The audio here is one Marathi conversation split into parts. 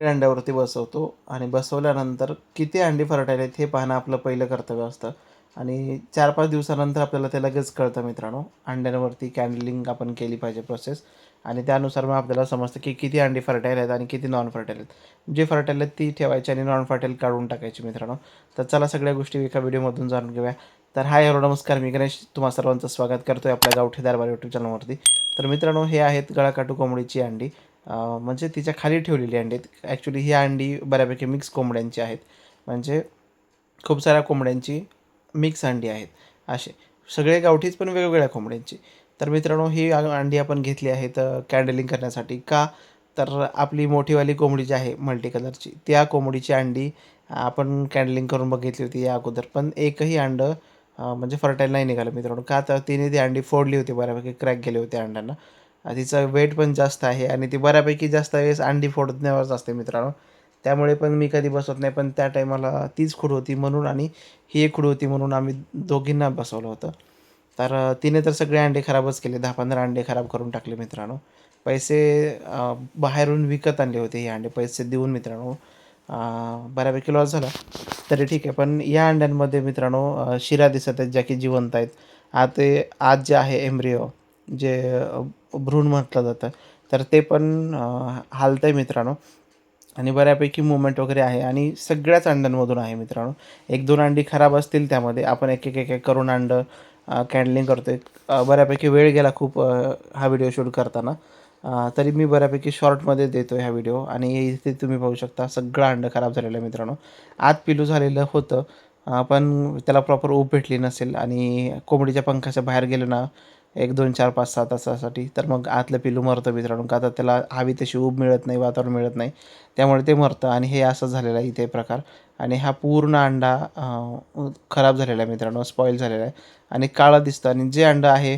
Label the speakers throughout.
Speaker 1: अंड्यावरती बसवतो आणि बसवल्यानंतर किती अंडी फर्टाईल आहेत हे पाहणं आपलं पहिलं कर्तव्य असतं. आणि 4-5 दिवसानंतर आपल्याला ते लगेच कळतं मित्रांनो. अंड्यांवरती कॅन्डलिंग आपण केली पाहिजे प्रोसेस आणि त्यानुसार मग आपल्याला समजतं की किती अंडी फर्टाईल आहेत आणि किती नॉन फर्टाईल आहेत. जे फर्टाईल आहेत ती ठेवायची आणि नॉन फर्टाईल काढून टाकायची मित्रांनो. तर चला सगळ्या गोष्टी एका व्हिडिओमधून जाणून घेऊया. तर हाय हॅलो नमस्कार, मी गणेश तुम्हा सर्वांचं स्वागत करतो आहे आपल्या गावठी दरबार यूट्यूब चॅनलवरती. तर मित्रांनो, हे आहेत गळाकाटू कोंबडीची अंडी. म्हणजे तिच्या खाली ठेवलेली अंडी आहेत. ॲक्च्युली ही अंडी बऱ्यापैकी मिक्स कोंबड्यांची आहेत. म्हणजे खूप साऱ्या कोंबड्यांची मिक्स अंडी आहेत. असे सगळे गावठीच पण वेगवेगळ्या कोंबड्यांची. तर मित्रांनो, ही अंडी आपण घेतली आहेत कॅन्डलिंग करण्यासाठी. का? तर आपली मोठीवाली कोंबडी जी आहे मल्टी कलरची, त्या कोंबडीची अंडी आपण कॅन्डलिंग करून बघितली होती या अगोदर. पण एकही अंडं म्हणजे फर्टाईल नाही निघालं मित्रांनो. का? तर तिने ती अंडी फोडली होती, बऱ्यापैकी क्रॅक गेले होते अंड्यांना. तिचं वेट पण जास्त आहे आणि ती बऱ्यापैकी जास्त वेळेस अंडी फोडण्यावरच असते मित्रांनो. त्यामुळे पण मी कधी बसवत नाही. पण त्या टायमाला तीच खूड होती म्हणून आणि ही एक खूड होती म्हणून आम्ही दोघींना बसवलं होतं. तर तिने तर सगळे अंडे खराबच केले. 10-15 अंडे खराब करून टाकले मित्रांनो. पैसे बाहेरून विकत आणले होते हे अंडे पैसे देऊन मित्रांनो. बऱ्यापैकी लॉस झाला. तरी ठीक आहे. पण या अंड्यांमध्ये मित्रांनो शिरा दिसत आहेत ज्या की जिवंत आहेत. आत जे आहे एम्ब्रिओ, जे भ्रूण म्हटलं जातं, तर ते पण हालतंय मित्रांनो. आणि बऱ्यापैकी मूव्हमेंट वगैरे आहे आणि सगळ्याच अंड्यांमधून आहे मित्रांनो. 1-2 अंडी खराब असतील त्यामध्ये. आपण एक करून अंडं कॅन्डलिंग करतोय. बऱ्यापैकी वेळ गेला खूप हा व्हिडिओ शूट करताना. तरी मी बऱ्यापैकी शॉर्टमध्ये देतो हा व्हिडिओ आणि इथे तुम्ही पाहू शकता सगळं अंडं खराब झालेलं आहे मित्रांनो. आत पिलू झालेलं होतं, पण त्याला प्रॉपर ऊब भेटली नसेल आणि कोंबडीच्या पंखाच्या बाहेर गेलं ना 1, 2, 4, 5, 6 तासासाठी, तर मग आतलं पिलू मरतं मित्रांनो. का तर त्याला हवी तशी ऊब मिळत नाही, वातावरण मिळत नाही. त्यामुळे ते मरतं आणि हे असं झालेलं आहे इथे प्रकार. आणि हा पूर्ण अंडा खराब झालेला आहे मित्रांनो, स्पॉईल झालेला आहे आणि काळं दिसतं. आणि जे अंडं आहे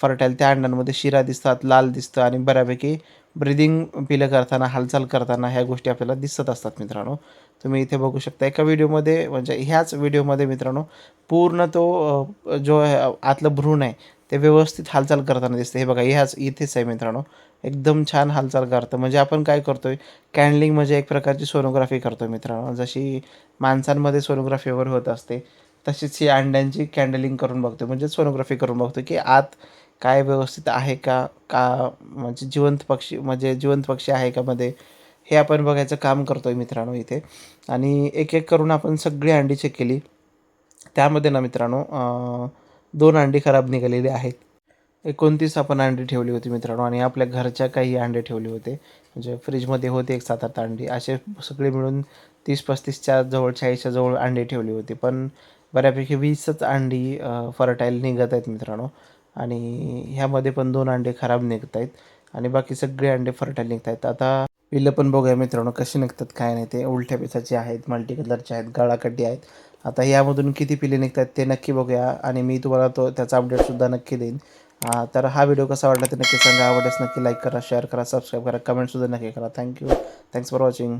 Speaker 1: फर्टाईल त्या अंड्यांमध्ये शिरा दिसतात, लाल दिसतं आणि बऱ्यापैकी ब्रिदिंग पिलं करताना, हालचाल करताना ह्या गोष्टी आपल्याला दिसत असतात मित्रांनो. तुम्ही इथे बघू शकता एका व्हिडिओमध्ये, म्हणजे ह्याच व्हिडिओमध्ये मित्रांनो पूर्ण तो जो आतलं भ्रूण आहे ते व्यवस्थित हालचाल करताना दिसते. हे बघा, इथेच आहे मित्रांनो. एकदम छान हालचाल करतं. म्हणजे आपण काय करतोय, कॅन्डलिंग म्हणजे एक प्रकारची सोनोग्राफी करतोय मित्रांनो. जशी माणसांमध्ये सोनोग्राफी वगैरे होत असते, तशीच ही अंड्यांची कॅन्डलिंग करून बघतोय. म्हणजे सोनोग्राफी करून बघतोय की आत काय व्यवस्थित आहे का? म्हणजे जिवंत पक्षी आहे का मध्ये? हे आपण बघायचं काम करतोय मित्रांनो इथे. आणि एक करून आपण सगळी अंडी चेक केली. त्यामध्ये ना मित्रांनो 2 अंडी खराब निघालेली आहेत. 29 आपण अंडी ठेवली होती मित्रांनो आणि आपल्या घरच्या काही अंडे ठेवले होते. म्हणजे फ्रीजमध्ये होते एक 7-8 अंडी. असे सगळे मिळून 30-35च्या जवळ, 40च्या जवळ अंडी ठेवली होती. पण बऱ्यापैकी 20च अंडी फर्टाईल निघत आहेत मित्रांनो. आणि ह्यामध्ये पण 2 अंडे खराब निघत आहेत आणि बाकी सगळे अंडे फर्टाईल निघत आहेत. आता पिल्लं पण बघूया मित्रांनो कसे निघतात काय नाही ते. उलट्या पिसाचे आहेत, मल्टी कलरचे आहेत, गळाकड्डी आहेत. आता यामधून किती पिले निघतात ते नक्की बघूया आणि मी तुम्हाला त्याचा अपडेटसुद्धा नक्की देईन. तर हा व्हिडिओ कसा वाटला ते नक्की सांगा. आवडल्यास नक्की लाईक करा, शेअर करा, सबस्क्राईब करा, कमेंटसुद्धा नक्की करा. थँक्यू. Thanks for watching.